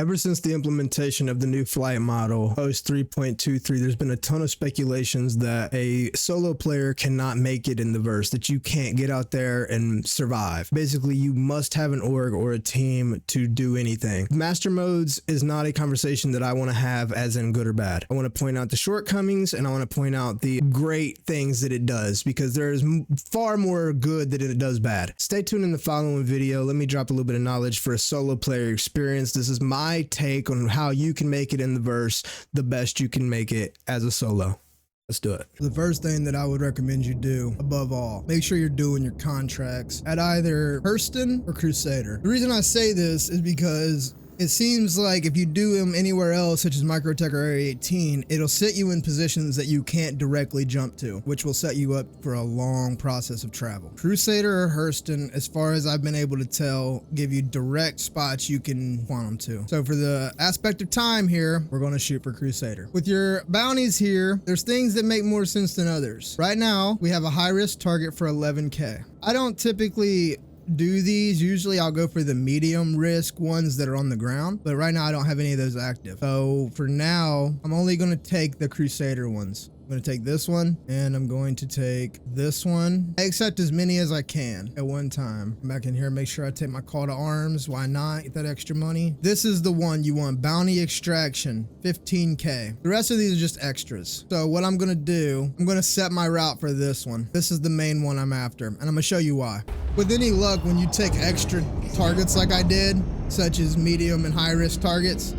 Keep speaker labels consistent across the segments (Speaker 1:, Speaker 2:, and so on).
Speaker 1: Ever since the implementation of the new flight model, post 3.23, there's been a ton of speculations that a solo player cannot make it in the verse, that you can't get out there and survive. Basically, you must have an org or a team to do anything. Master modes is not a conversation that I want to have as in good or bad. I want to point out the shortcomings and I want to point out the great things that it does, because there's far more good than it does bad. Stay tuned in the following video. Let me drop a little bit of knowledge for a solo player experience. This is my take on how you can make it in the verse the best you can make it as a solo. Let's do it. The first thing that I would recommend you do, above all, make sure you're doing your contracts at either Hurston or Crusader. The reason I say this is because it seems like if you do them anywhere else, such as Microtech or Area 18, it'll set you in positions that you can't directly jump to, which will set you up for a long process of travel. Crusader or Hurston, as far as I've been able to tell, give you direct spots you can quantum to. So for the aspect of time here, we're going to shoot for Crusader. With your bounties here, there's things that make more sense than others. Right now, we have a high risk target for 11K. I don't typically do these. Usually I'll go for the medium risk ones that are on the ground, but right now I don't have any of those active. So for now, I'm only going to take the Crusader ones. I'm going to take this one and I'm going to take this one. I accept as many as I can at one time. Come back in here, make sure I take my call to arms. Why not? Get that extra money. This is the one you want. Bounty extraction, 15K. The rest of these are just extras. So what I'm going to do, I'm going to set my route for this one. This is the main one I'm after, and I'm going to show you why. With any luck, when you take extra targets like I did, such as medium and high risk targets,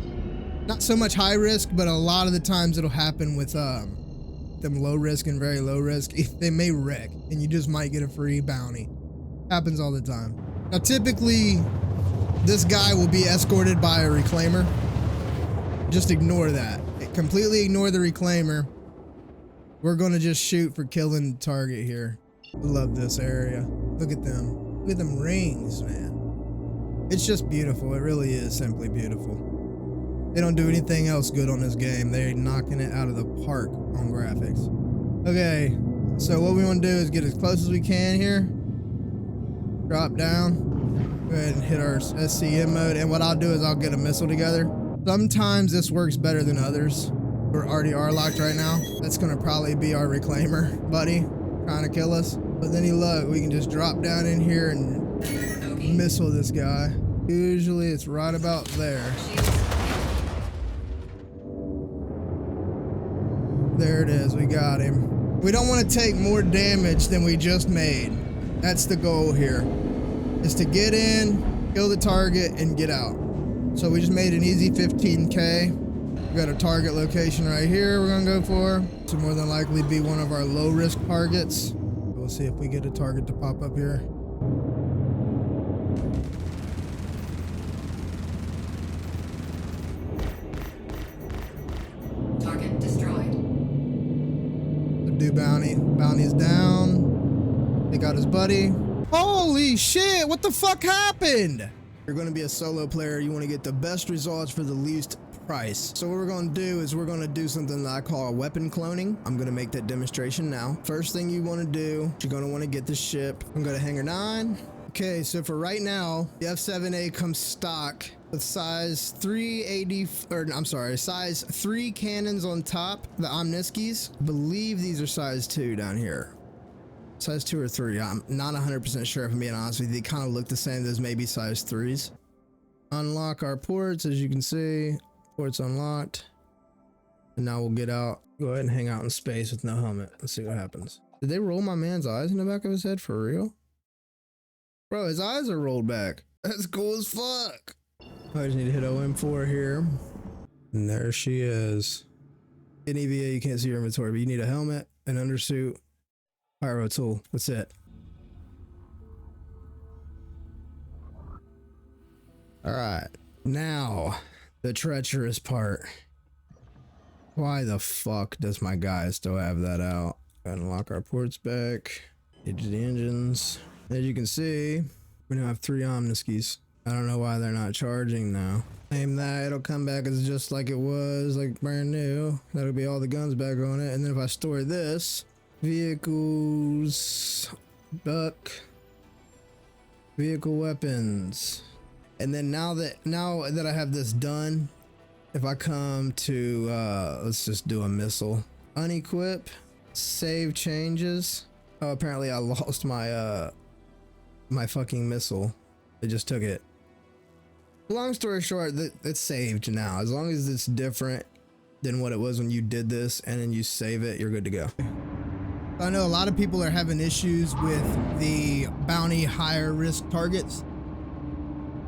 Speaker 1: not so much high risk, but a lot of the times it'll happen with them low risk and very low risk. They may wreck and you just might get a free bounty. Happens all the time. Now typically this guy will be escorted by a reclaimer. Just ignore that. Completely ignore the reclaimer. We're going to just shoot for killing the target here. I love this area. Look at them. Look at them rings, man. It's just beautiful. It really is simply beautiful. They don't do anything else good on this game. They're knocking it out of the park on graphics. Okay, so what we want to do is get as close as we can here. Drop down. Go ahead and hit our SCM mode. And what I'll do is I'll get a missile together. Sometimes this works better than others. We're already R-locked right now. That's going to probably be our reclaimer buddy trying to kill us. But then look, we can just drop down in here and missile this guy. Usually it's right about there. There it is, we got him. We don't want to take more damage than we just made. That's the goal here, is to get in, kill the target, and get out. So we just made an easy 15K. We got a target location right here we're gonna go for. So more than likely be one of our low risk targets. We'll see if we get a target to pop up here.
Speaker 2: Target destroyed.
Speaker 1: Do bounty. Bounty's down. They got his buddy. Holy shit, what the fuck happened? You're going to be a solo player. You want to get the best results for the least price. So what we're going to do is we're going to do something that I call weapon cloning. I'm going to make that demonstration now. First thing you want to do, you're going to want to get the ship. I'm going to hangar 9. Okay, so for right now, the F7A comes stock with size 3 size 3 cannons on top, the Omniskis. I believe these are size 2 down here. Size 2 or 3. I'm not 100% sure if I'm being honest with you. They kind of look the same. Those may be size 3s. Unlock our ports, as you can see. Ports unlocked. And now we'll get out. Go ahead and hang out in space with no helmet. Let's see what happens. Did they roll my man's eyes in the back of his head for real? Bro, his eyes are rolled back. That's cool as fuck. I just need to hit OM4 here. And there she is. In EVA, you can't see your inventory, but you need a helmet, an undersuit, pyro tool. That's it. All right. Now, the treacherous part. Why the fuck does my guy still have that out? Unlock our ports back. Into the engines. As you can see, we now have 3 Omniskis. I don't know why they're not charging now. Aim that, it'll come back as just like it was, like brand new. That'll be all the guns back on it. And then if I store this, vehicles, duck, vehicle weapons, And then now that I have this done, if I come to, let's just do a missile, unequip, save changes. Oh, apparently I lost my, my fucking missile. It just took it. Long story short, it's saved now. As long as it's different than what it was when you did this and then you save it, you're good to go. I know a lot of people are having issues with the bounty higher risk targets.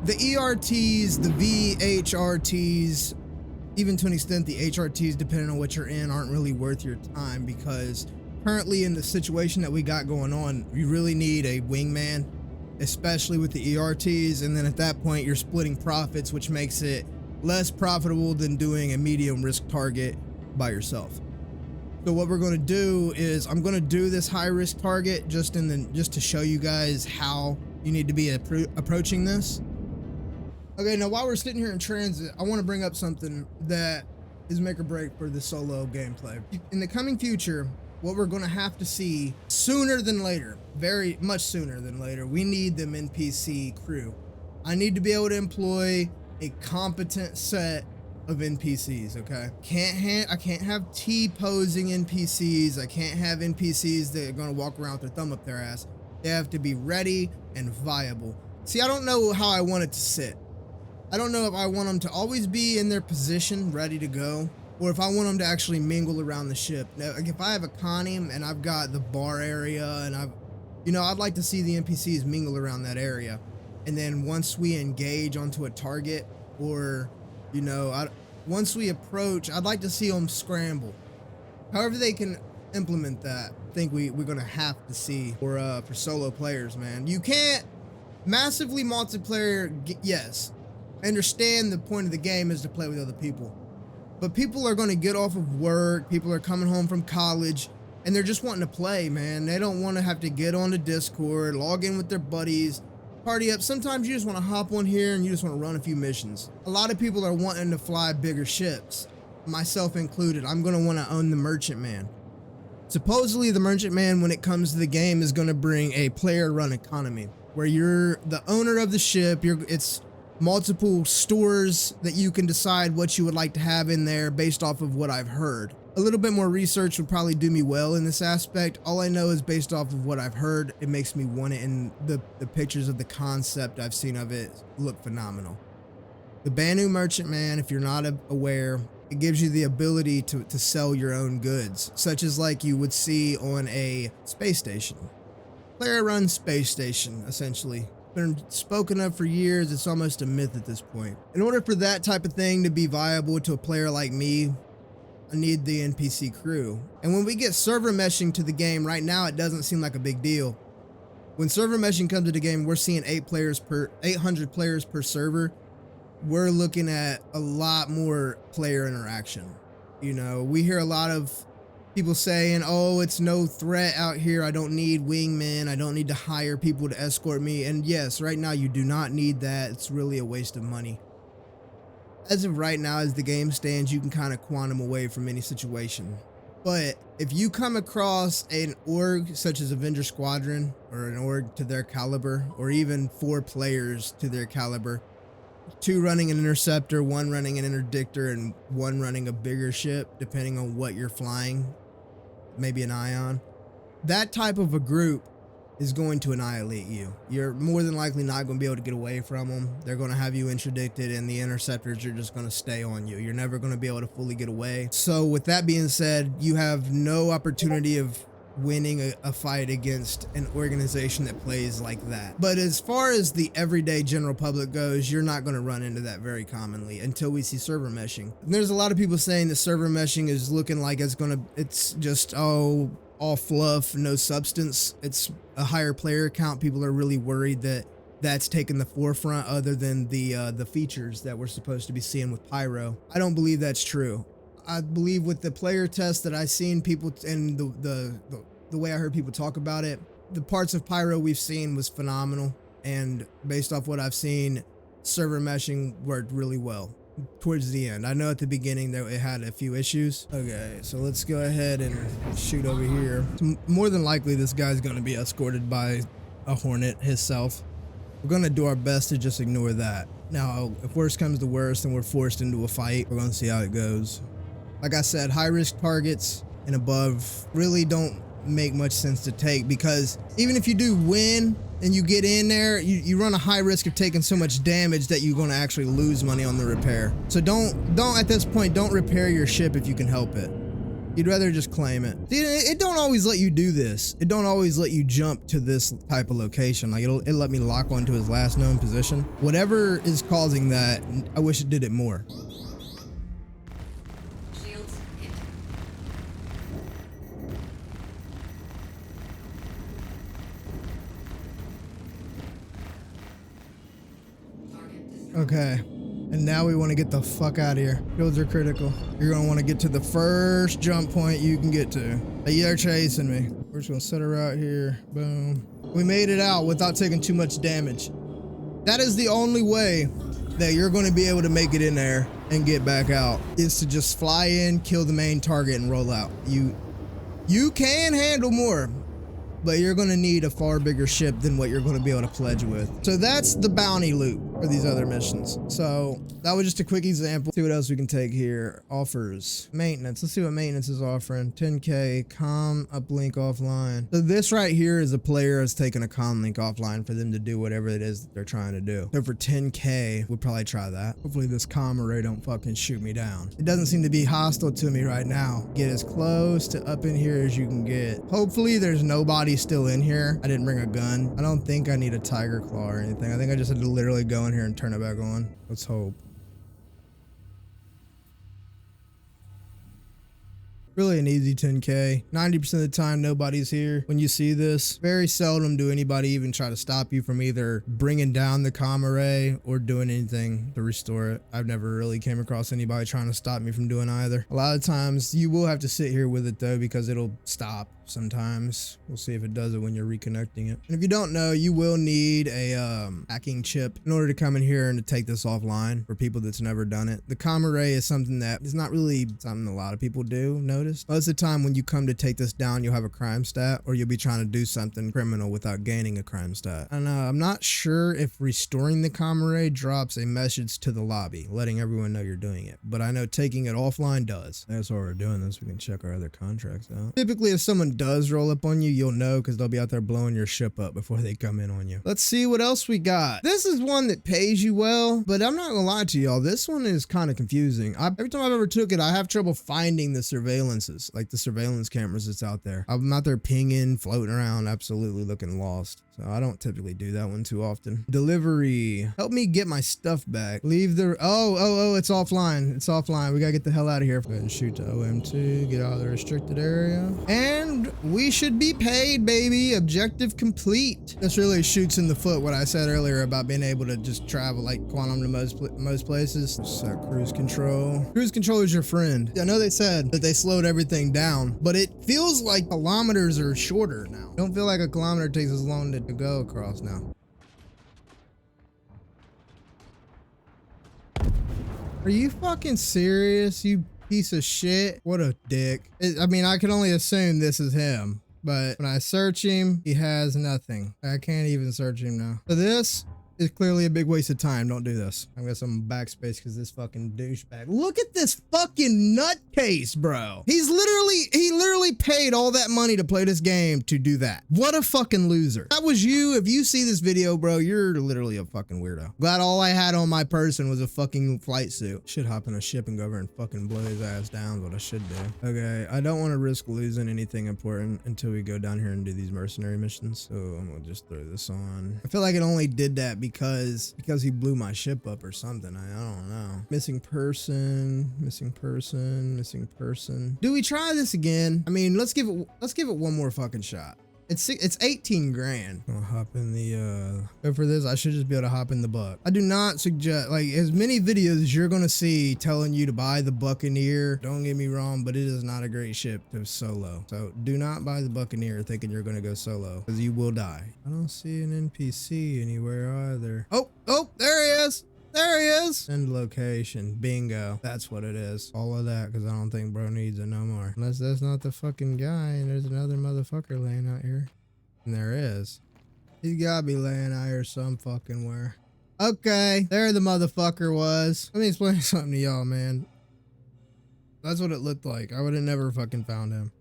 Speaker 1: The ERTs, the VHRTs, even to an extent the HRTs, depending on what you're in, aren't really worth your time, because currently in the situation that we got going on, you really need a wingman, especially with the ERTs. And then at that point, you're splitting profits, which makes it less profitable than doing a medium risk target by yourself. So what we're going to do is I'm going to do this high risk target just to show you guys how you need to be approaching this. Okay, now while we're sitting here in transit, I want to bring up something that is make or break for the solo gameplay. In the coming future, what we're going to have to see sooner than later, very much sooner than later, we need them NPC crew. I need to be able to employ a competent set of NPCs, okay? I can't have T-posing NPCs. I can't have NPCs that are going to walk around with their thumb up their ass. They have to be ready and viable. See, I don't know how I want it to sit. I don't know if I want them to always be in their position, ready to go, or if I want them to actually mingle around the ship. Now, like if I have a connie and I've got the bar area and I'd like to see the NPCs mingle around that area. And then once we engage onto a target, or, once we approach, I'd like to see them scramble. However they can implement that, I think we're going to have to see for solo players, man. You can't massively multiplayer, yes. I understand the point of the game is to play with other people, but people are going to get off of work. People are coming home from college and they're just wanting to play, man. They don't want to have to get on the Discord, log in with their buddies, party up. Sometimes you just want to hop on here and you just want to run a few missions. A lot of people are wanting to fly bigger ships, myself included. I'm going to want to own the Merchantman. Supposedly the Merchantman, when it comes to the game, is going to bring a player run economy where you're the owner of the ship. It's multiple stores that you can decide what you would like to have in there based off of what I've heard. A little bit more research would probably do me well in this aspect. All I know is based off of what I've heard, it makes me want it, and the pictures of the concept I've seen of it look phenomenal. The Banu Merchantman, if you're not aware, it gives you the ability to sell your own goods, such as like you would see on a space station. Player-run space station, essentially. Been spoken of for years. It's almost a myth at this point. In order for that type of thing to be viable to a player like me, I need the NPC crew. And when we get server meshing to the game, right now it doesn't seem like a big deal. When server meshing comes to the game, we're seeing 800 players per server. We're looking at a lot more player interaction. We hear a lot of people saying, oh, it's no threat out here. I don't need wingmen. I don't need to hire people to escort me. And yes, right now you do not need that. It's really a waste of money. As of right now, as the game stands, you can kind of quantum away from any situation. But if you come across an org such as Avenger Squadron, or an org to their caliber, or even 4 players to their caliber, 2 running an interceptor, 1 running an interdictor, and 1 running a bigger ship, depending on what you're flying, maybe an ion, that type of a group is going to annihilate you. You're more than likely not going to be able to get away from them. They're going to have you interdicted, and the interceptors are just going to stay on you. You're never going to be able to fully get away. So with that being said, you have no opportunity of winning a fight against an organization that plays like that. But as far as the everyday general public goes, you're not going to run into that very commonly until we see server meshing. And there's a lot of people saying that server meshing is looking like it's just all fluff, no substance. It's a higher player count. People are really worried that that's taken the forefront other than the features that we're supposed to be seeing with Pyro. I don't believe that's true. I believe with the player test that I've seen people, and the way I heard people talk about it, the parts of Pyro we've seen was phenomenal. And based off what I've seen, server meshing worked really well towards the end. I know at the beginning that it had a few issues. Okay, so let's go ahead and shoot over here. More than likely, this guy's going to be escorted by a Hornet himself. We're going to do our best to just ignore that. Now, if worst comes to worst and we're forced into a fight, we're gonna see how it goes. Like I said, high risk targets and above really don't make much sense to take, because even if you do win and you get in there, you run a high risk of taking so much damage that you're gonna actually lose money on the repair. So don't at this point, don't repair your ship if you can help it. You'd rather just claim it. See, it don't always let you do this. It don't always let you jump to this type of location. Like it'll let me lock onto his last known position. Whatever is causing that, I wish it did it more. Okay, and now we want to get the fuck out of here. Shields are critical. You're gonna want to get to the first jump point you can get to. They're chasing me. We're just gonna set her out here. Boom. We made it out without taking too much damage. That is the only way that you're going to be able to make it in there and get back out, is to just fly in, kill the main target, and roll out. You can handle more, but you're going to need a far bigger ship than what you're going to be able to pledge with. So that's the bounty loot for these other missions. So that was just a quick example. See what else we can take here. Offers. Maintenance. Let's see what maintenance is offering. 10K. Comm uplink offline. So this right here is a player has taken a comm link offline for them to do whatever it is that they're trying to do. So for 10K, we'll probably try that. Hopefully this comm array don't fucking shoot me down. It doesn't seem to be hostile to me right now. Get as close to up in here as you can get. Hopefully there's nobody still in here. I didn't bring a gun. I don't think I need a tiger claw or anything. I think I just had to literally go in here and turn it back on. Let's hope. Really an easy 10K. 90% of the time, nobody's here. When you see this, very seldom do anybody even try to stop you from either bringing down the comm array or doing anything to restore it. I've never really came across anybody trying to stop me from doing either. A lot of times you will have to sit here with it though, because it'll stop sometimes. We'll see if it does it when you're reconnecting it. And if you don't know, you will need a hacking chip in order to come in here and to take this offline for people that's never done it. The comm array is something that is not really something a lot of people do notice. Most of the time when you come to take this down, you'll have a crime stat, or you'll be trying to do something criminal without gaining a crime stat. And I'm not sure if restoring the comm array drops a message to the lobby, letting everyone know you're doing it. But I know taking it offline does. That's why we're doing this. We can check our other contracts out. Typically, if someone does roll up on you, you'll know because they'll be out there blowing your ship up before they come in on you. Let's see what else we got. This is one that pays you well, but I'm not gonna lie to y'all. This one is kind of confusing. Every time I've ever took it, I have trouble finding the surveillances, like the surveillance cameras that's out there. I'm out there pinging, floating around, absolutely looking lost. So I don't typically do that one too often. Delivery. Help me get my stuff back. Leave the... Oh, it's offline. It's offline. We gotta get the hell out of here. Go ahead and shoot to OM2. Get out of the restricted area. And we should be paid, baby. Objective complete. This really shoots in the foot what I said earlier about being able to just travel like quantum to most places. Set cruise control. Cruise control is your friend. I know they said that they slowed everything down, but it feels like kilometers are shorter now. Don't feel like a kilometer takes as long to go across now. Are you fucking serious, you piece of shit? What a dick. I mean, I can only assume this is him, but when I search him, he has nothing. I can't even search him now. So this is clearly a big waste of time. Don't do this. I'm gonna some backspace because this fucking douchebag. Look at this fucking nutcase, bro. He literally paid all that money to play this game to do that. What a fucking loser. If that was you, if you see this video, bro, you're literally a fucking weirdo. Glad all I had on my person was a fucking flight suit. Should hop in a ship and go over and fucking blow his ass down, what I should do. Okay, I don't want to risk losing anything important until we go down here and do these mercenary missions. So I'm gonna just throw this on. I feel like it only did that because he blew my ship up or something. I don't know. Missing person. Do we try this again? I mean, let's give it one more fucking shot. It's 18 grand. I'll hop in the go for this. I should just be able to hop in the Buck. I do not suggest, like, as many videos as you're gonna see telling you to buy the Buccaneer. Don't get me wrong, but it is not a great ship to solo. So do not buy the Buccaneer thinking you're gonna go solo, because you will die. I don't see an NPC anywhere either. Oh, there he is. There he is. Send location. Bingo. That's what it is. All of that, because I don't think bro needs it no more. Unless that's not the fucking guy and there's another motherfucker laying out here. And there is. He's gotta be laying out here some fucking where. Okay, there the motherfucker was. Let me explain something to y'all, man. That's what it looked like. I would have never fucking found him.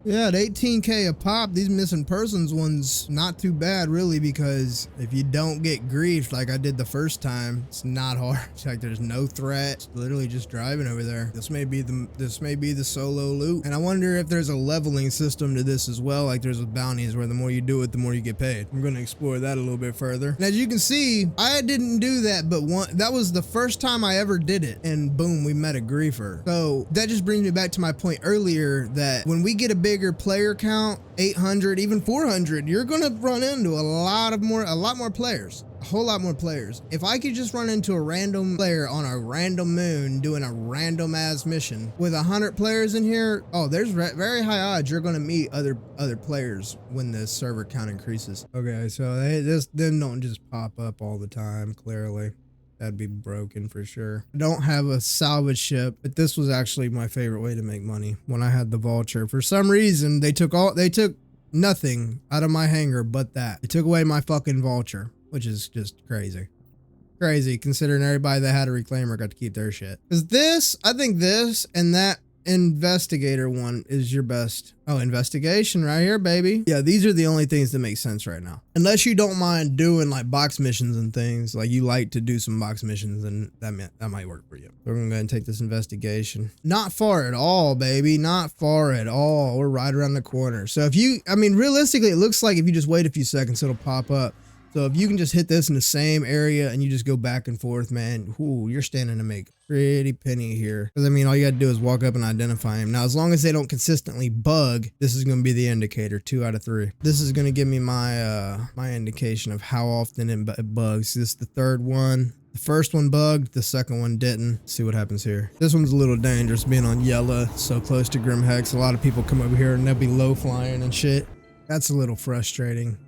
Speaker 1: Yeah, at 18K a pop, these missing persons ones, not too bad really, because if you don't get griefed like I did the first time, it's not hard. It's like there's no threat. It's literally just driving over there. This may be the solo loot. And I wonder if there's a leveling system to this as well, like there's with bounties where the more you do it, the more you get paid. I'm gonna explore that a little bit further. And as you can see, I didn't do that, but that was the first time I ever did it. And boom, we met a griefer. So that just brings me back to my point earlier that when we get a bigger player count, 800, even 400, you're gonna run into a lot more players, a whole lot more players. If I could just run into a random player on a random moon doing a random ass mission with 100 players in here, oh, there's very high odds you're gonna meet other players when the server count increases. Okay, so them don't just pop up all the time, clearly. That'd be broken for sure. I don't have a salvage ship, but this was actually my favorite way to make money when I had the vulture. For some reason, they took nothing out of my hangar but that. They took away my fucking vulture, which is just crazy. Crazy considering everybody that had a reclaimer got to keep their shit. Cause I think this and that investigator one is your best. Oh, investigation right here, baby. Yeah, these are the only things that make sense right now. Unless you don't mind doing like box missions and things, like you like to do some box missions, and that might work for you. We're gonna go ahead and take this investigation. Not far at all, baby. Not far at all. We're right around the corner. So realistically, it looks like if you just wait a few seconds, it'll pop up. So if you can just hit this in the same area and you just go back and forth, man, you're standing to make pretty penny here. Because all you got to do is walk up and identify him. Now, as long as they don't consistently bug, this is going to be the indicator, 2 out of 3. This is going to give me my my indication of how often it bugs. This is the third one. The first one bugged, the second one didn't. Let's see what happens here. This one's a little dangerous being on Yella, so close to Grim Hex. A lot of people come over here and they'll be low flying and shit. That's a little frustrating.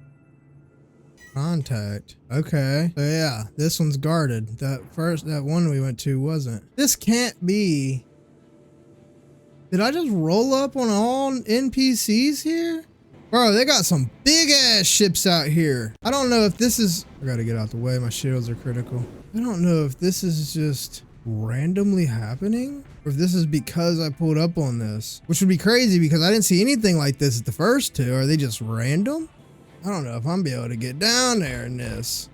Speaker 1: Contact. Okay. So yeah, this one's guarded. That one we went to wasn't. This can't be. Did I just roll up on all NPCs here? Bro, they got some big ass ships out here. I don't know if this is. I gotta get out the way. My shields are critical. I don't know if this is just randomly happening or if this is because I pulled up on this, which would be crazy because I didn't see anything like this at the first two. Are they just random? I don't know if I'm be able to get down there in this.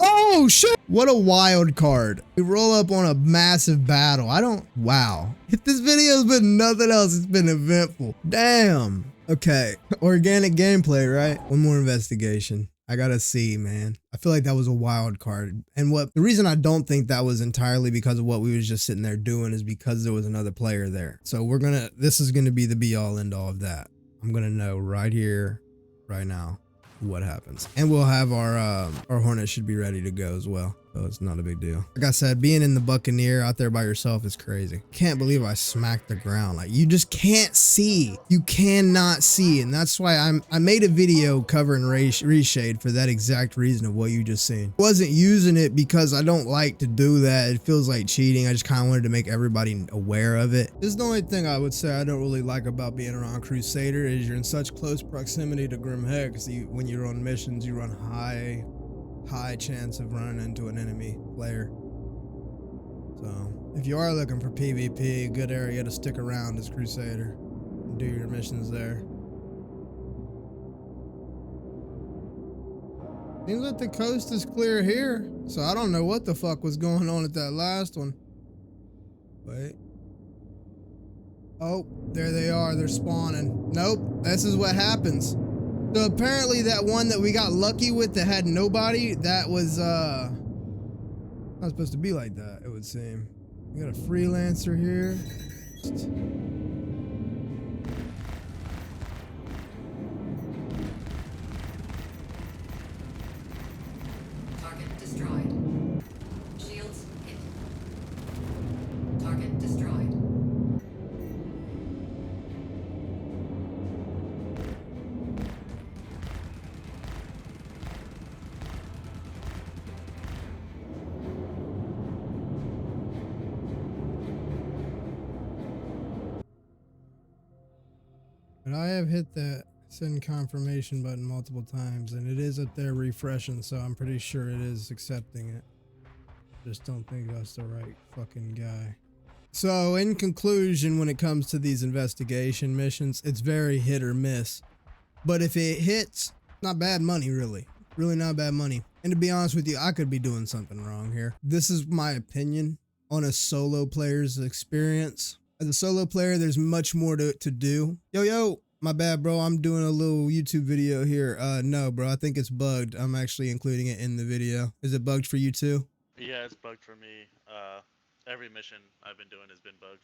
Speaker 1: Oh shit! What a wild card. We roll up on a massive battle. Wow. If this video's been nothing else, it's been eventful. Damn. Okay. Organic gameplay, right? One more investigation. I gotta see, man. I feel like that was a wild card. And the reason I don't think that was entirely because of what we was just sitting there doing is because there was another player there. So this is gonna be the be all end all of that. I'm gonna know right here, right now, what happens. And we'll have our Hornet should be ready to go as well. So it's not a big deal. Like I said, being in the Buccaneer out there by yourself is crazy. Can't believe I smacked the ground. Like, you just can't see. You cannot see. And that's why I made a video covering reshade for that exact reason of what you just seen. Wasn't using it because I don't like to do that. It feels like cheating. I just kind of wanted to make everybody aware of it. This is the only thing I would say I don't really like about being around Crusader is you're in such close proximity to Grim Hex. When you're on missions, you run high chance of running into an enemy player. So if you are looking for PvP, a good area to stick around is Crusader and do your missions there. Seems like the coast is clear here, so I don't know what the fuck was going on at that last one. Wait. Oh, there they are. They're spawning. Nope, this is what happens. So apparently that one that we got lucky with that had nobody, that was not supposed to be like that, it would seem. We got a freelancer here.
Speaker 2: Target destroyed. Shields hit. Target destroyed.
Speaker 1: But I have hit that. Send confirmation button multiple times, and it is up there refreshing, so I'm pretty sure it is accepting it. Just don't think that's the right fucking guy. So in conclusion, when it comes to these investigation missions, it's very hit or miss. But if it hits, not bad money, really. Really not bad money. And to be honest with you, I could be doing something wrong here. This is my opinion on a solo player's experience. As a solo player, there's much more to do. Yo, my bad, bro. I'm doing a little YouTube video here. No, bro, I think it's bugged. I'm actually including it in the video. Is it bugged for you too?
Speaker 3: Yeah, it's bugged for me. Every mission I've been doing has been bugged.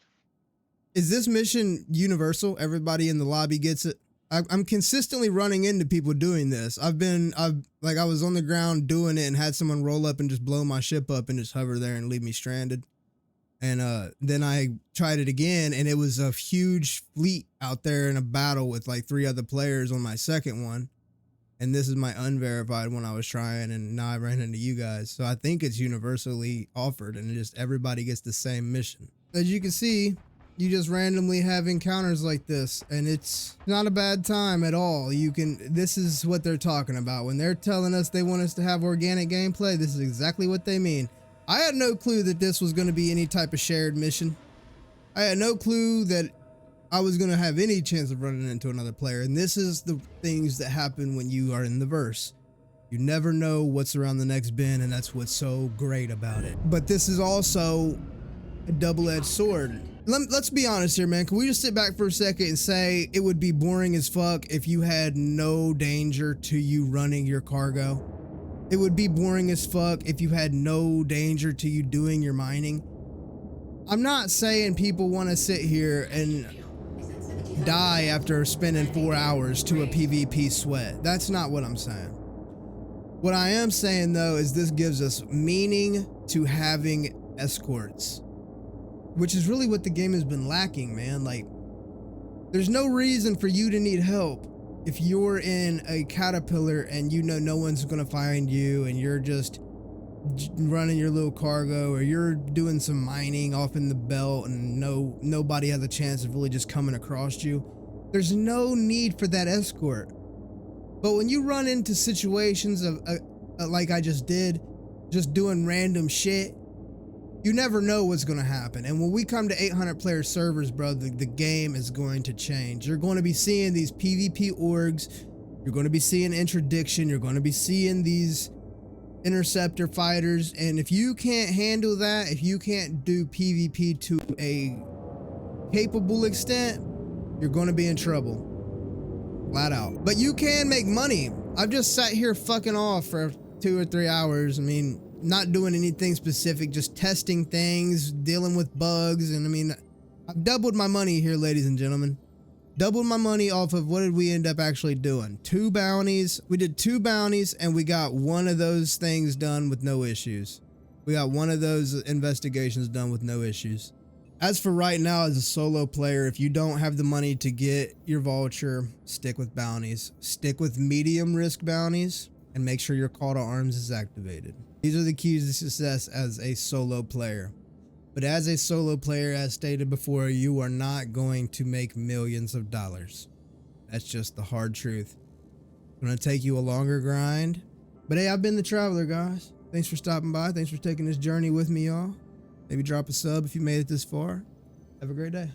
Speaker 1: Is this mission universal? Everybody in the lobby gets it? I'm consistently running into people doing this. I was on the ground doing it and had someone roll up and just blow my ship up and just hover there and leave me stranded. And then I tried it again, and it was a huge fleet out there in a battle with like 3 other players on my second one. And this is my unverified one I was trying, and now I ran into you guys. So I think it's universally offered, and just everybody gets the same mission. As you can see, you just randomly have encounters like this, and it's not a bad time at all. This is what they're talking about. When they're telling us they want us to have organic gameplay, this is exactly what they mean. I had no clue that this was going to be any type of shared mission. I had no clue that I was going to have any chance of running into another player. And this is the things that happen when you are in the verse. You never know what's around the next bend, and that's what's so great about it. But this is also a double-edged sword. Let's be honest here, man. Can we just sit back for a second and say it would be boring as fuck if you had no danger to you running your cargo? It would be boring as fuck if you had no danger to you doing your mining. I'm not saying people want to sit here and die after spending 4 hours to a PvP sweat. That's not what I'm saying. What I am saying though is this gives us meaning to having escorts, which is really what the game has been lacking, man. Like, there's no reason for you to need help if you're in a caterpillar and you know no one's gonna find you, and you're just running your little cargo, or you're doing some mining off in the belt and nobody has a chance of really just coming across you. There's no need for that escort. But when you run into situations of like I just did, just doing random shit, you never know what's going to happen. And when we come to 800 player servers, bro, the game is going to change. You're going to be seeing these PvP orgs. You're going to be seeing interdiction. You're going to be seeing these interceptor fighters. And if you can't handle that, if you can't do PvP to a capable extent, you're going to be in trouble. Flat out. But you can make money. I've just sat here fucking off for 2 or 3 hours. I mean, not doing anything specific, just testing things, dealing with bugs. And I mean, I've doubled my money here, ladies and gentlemen. Doubled my money off of what did we end up actually doing? 2 bounties. We did 2 bounties and we got one of those things done with no issues. We got one of those investigations done with no issues. As for right now, as a solo player, if you don't have the money to get your vulture, stick with bounties. Stick with medium risk bounties and make sure your call to arms is activated. These are the keys to success as a solo player. But as a solo player, as stated before, you are not going to make millions of dollars. That's just the hard truth. It's going to take you a longer grind. But hey, I've been the Traveler, guys. Thanks for stopping by. Thanks for taking this journey with me, y'all. Maybe drop a sub if you made it this far. Have a great day.